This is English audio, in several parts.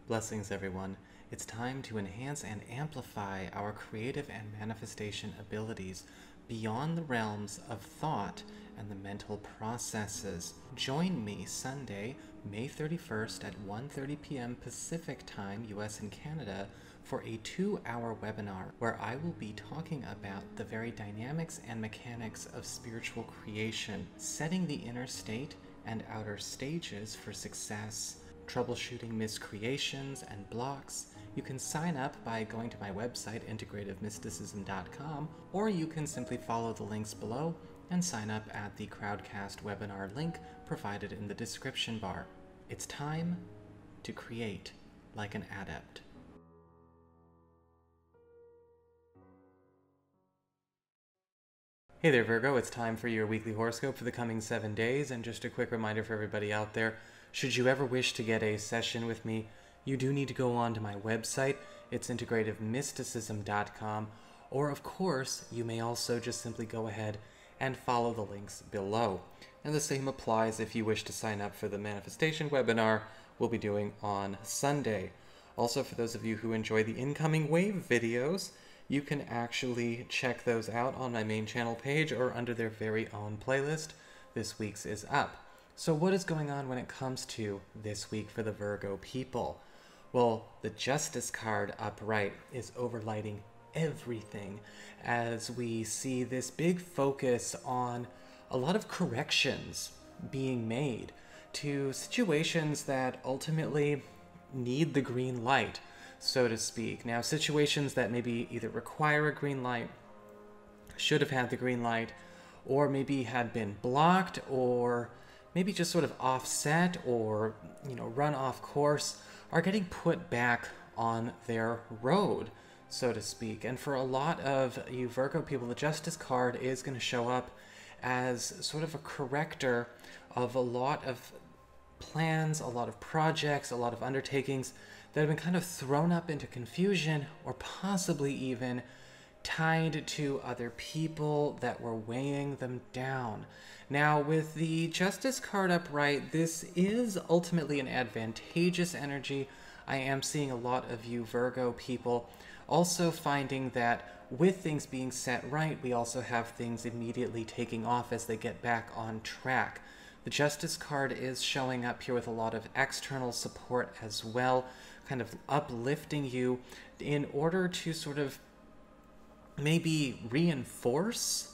Blessings, everyone. It's time to enhance and amplify our creative and manifestation abilities beyond the realms of thought and the mental processes. Join me Sunday, May 31st at 1:30 p.m. Pacific Time, US and Canada, for a 2-hour webinar where I will be talking about the very dynamics and mechanics of spiritual creation, setting the inner state and outer stages for success, troubleshooting miscreations and blocks. You can sign up by going to my website, integrativemysticism.com, or you can simply follow the links below and sign up at the Crowdcast webinar link provided in the description bar. It's time to create like an adept. Hey there, Virgo. It's time for your weekly horoscope for the coming 7 days, and just a quick reminder for everybody out there, should you ever wish to get a session with me, you do need to go on to my website. It's integrativemysticism.com, or of course, you may also just simply go ahead and follow the links below. And the same applies if you wish to sign up for the manifestation webinar we'll be doing on Sunday. Also, for those of you who enjoy the incoming wave videos, you can actually check those out on my main channel page or under their very own playlist. This week's is up. So what is going on when it comes to this week for the Virgo people? Well, the Justice card upright is overlighting everything as we see this big focus on a lot of corrections being made to situations that ultimately need the green light, so to speak. Now, situations that maybe either require a green light, should have had the green light, or maybe had been blocked, or maybe just sort of offset or, run off course, are getting put back on their road, so to speak. And for a lot of you Virgo people, the Justice card is going to show up as sort of a corrector of a lot of plans, a lot of projects, a lot of undertakings that have been kind of thrown up into confusion, or possibly even tied to other people that were weighing them down. Now, with the Justice card upright, this is ultimately an advantageous energy. I am seeing a lot of you Virgo people also finding that with things being set right, we also have things immediately taking off as they get back on track. The Justice card is showing up here with a lot of external support as well, kind of uplifting you in order to sort of maybe reinforce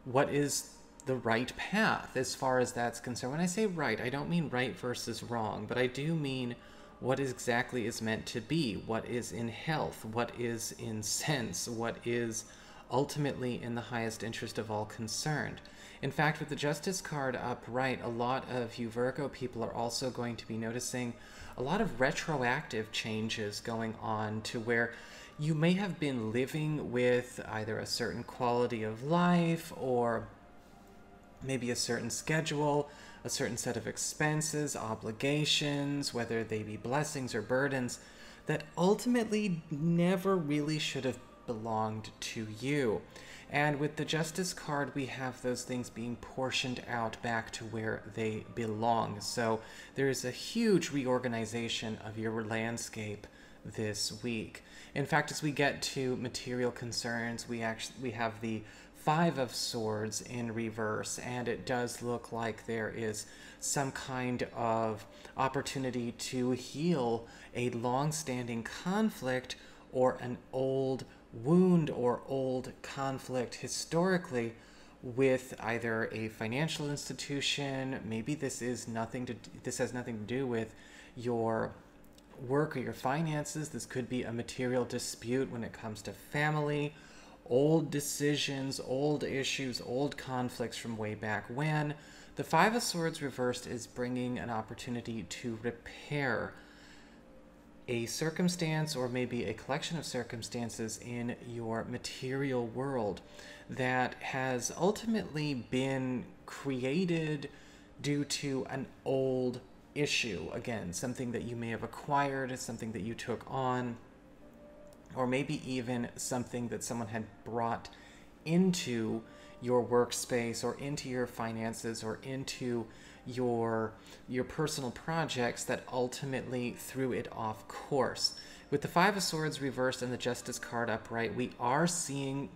what is the right path as far as that's concerned. When I say right, I don't mean right versus wrong, but I do mean what exactly is meant to be, what is in health, what is in sense, what is ultimately in the highest interest of all concerned. In fact, with the Justice card upright, a lot of you Virgo people are also going to be noticing a lot of retroactive changes going on, to where you may have been living with either a certain quality of life, or maybe a certain schedule, a certain set of expenses, obligations, whether they be blessings or burdens, that ultimately never really should have belonged to you. And with the Justice card, we have those things being portioned out back to where they belong. So there is a huge reorganization of your landscape this week. In fact, as we get to material concerns, we have the Five of Swords in reverse, and it does look like there is some kind of opportunity to heal a long-standing conflict or an old wound or old conflict historically with either a financial institution. Maybe this has nothing to do with your work or your finances. This could be a material dispute when it comes to family, old decisions, old issues, old conflicts from way back when. The Five of Swords reversed is bringing an opportunity to repair a circumstance, or maybe a collection of circumstances in your material world that has ultimately been created due to an old issue. Again, something that you may have acquired, something that you took on, or maybe even something that someone had brought into your workspace or into your finances or into your personal projects that ultimately threw it off course. With the Five of Swords reversed and the Justice card upright, we are seeing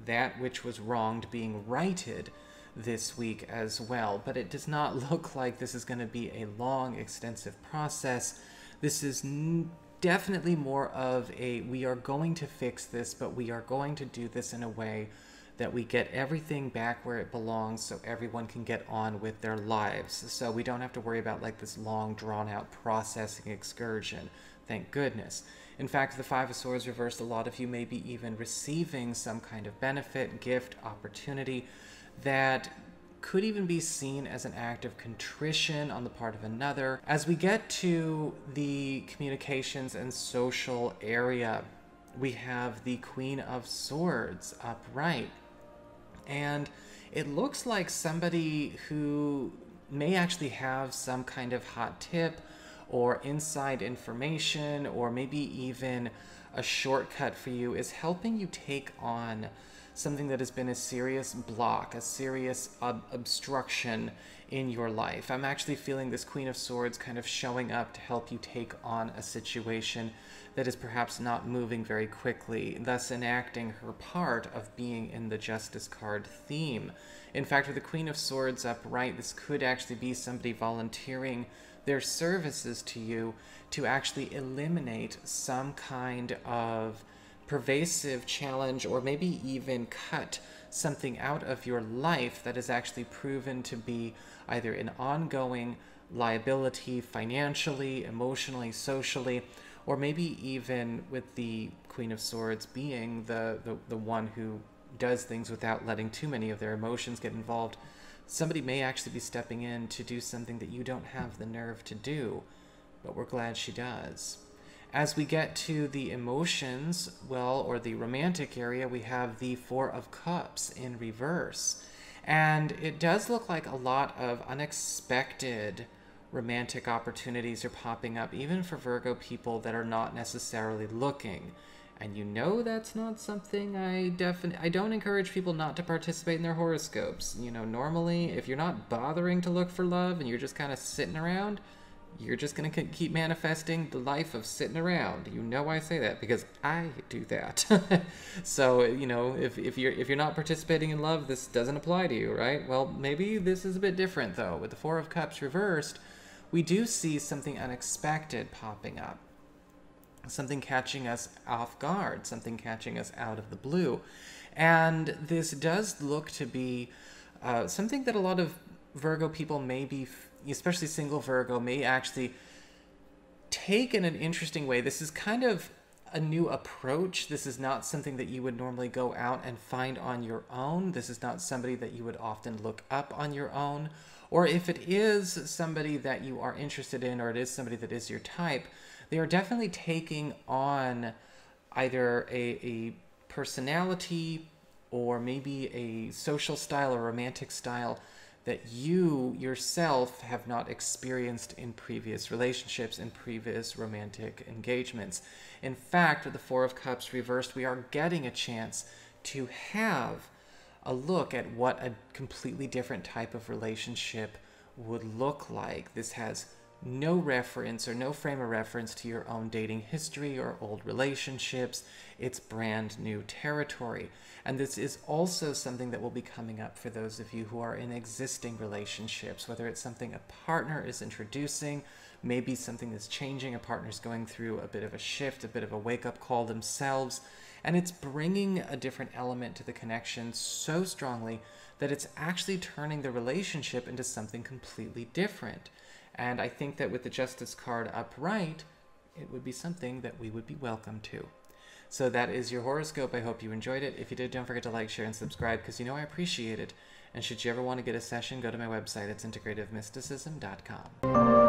that which was wronged being righted this week as well. But it does not look like this is going to be a long, extensive process. This is definitely more of a, we are going to fix this, but we are going to do this in a way that we get everything back where it belongs so everyone can get on with their lives. So we don't have to worry about like this long, drawn-out processing excursion. Thank goodness. In fact, the Five of Swords reversed, a lot of you may be even receiving some kind of benefit, gift, opportunity that could even be seen as an act of contrition on the part of another. As we get to the communications and social area, we have the Queen of Swords upright. And it looks like somebody who may actually have some kind of hot tip or inside information, or maybe even a shortcut for you, is helping you take on something that has been a serious block, a serious obstruction in your life. I'm actually feeling this Queen of Swords kind of showing up to help you take on a situation that is perhaps not moving very quickly, thus enacting her part of being in the Justice card theme. In fact, with the Queen of Swords upright, this could actually be somebody volunteering their services to you to actually eliminate some kind of pervasive challenge, or maybe even cut something out of your life that is actually proven to be either an ongoing liability financially, emotionally, socially, or maybe even with the Queen of Swords being the one who does things without letting too many of their emotions get involved. Somebody may actually be stepping in to do something that you don't have the nerve to do, but we're glad she does. As we get to the emotions, well, or the romantic area, we have the Four of Cups in reverse. And it does look like a lot of unexpected romantic opportunities are popping up, even for Virgo people that are not necessarily looking. And you know that's not something I don't encourage people not to participate in their horoscopes. You know, normally, if you're not bothering to look for love and you're just kind of sitting around, you're just going to keep manifesting the life of sitting around. You know I say that because I do that. So, you know, if you're not participating in love, this doesn't apply to you, right? Well, maybe this is a bit different, though. With the Four of Cups reversed, we do see something unexpected popping up. Something catching us off guard, something catching us out of the blue. And this does look to be something that a lot of Virgo people may be, especially single Virgo, may actually take in an interesting way. This is kind of a new approach. This is not something that you would normally go out and find on your own. This is not somebody that you would often look up on your own. Or if it is somebody that you are interested in, or it is somebody that is your type, they are definitely taking on either a personality or maybe a social style or romantic style that you yourself have not experienced in previous relationships, in previous romantic engagements. In fact, with the Four of Cups reversed, we are getting a chance to have a look at what a completely different type of relationship would look like. This has no reference or no frame of reference to your own dating history or old relationships. It's brand new territory. And this is also something that will be coming up for those of you who are in existing relationships, whether it's something a partner is introducing, maybe something that's changing, a partner's going through a bit of a shift, a bit of a wake-up call themselves, and it's bringing a different element to the connection so strongly that it's actually turning the relationship into something completely different. And I think that with the Justice card upright, it would be something that we would be welcome to. So that is your horoscope. I hope you enjoyed it. If you did, don't forget to like, share, and subscribe, because you know I appreciate it. And should you ever want to get a session, go to my website. It's integrativemysticism.com.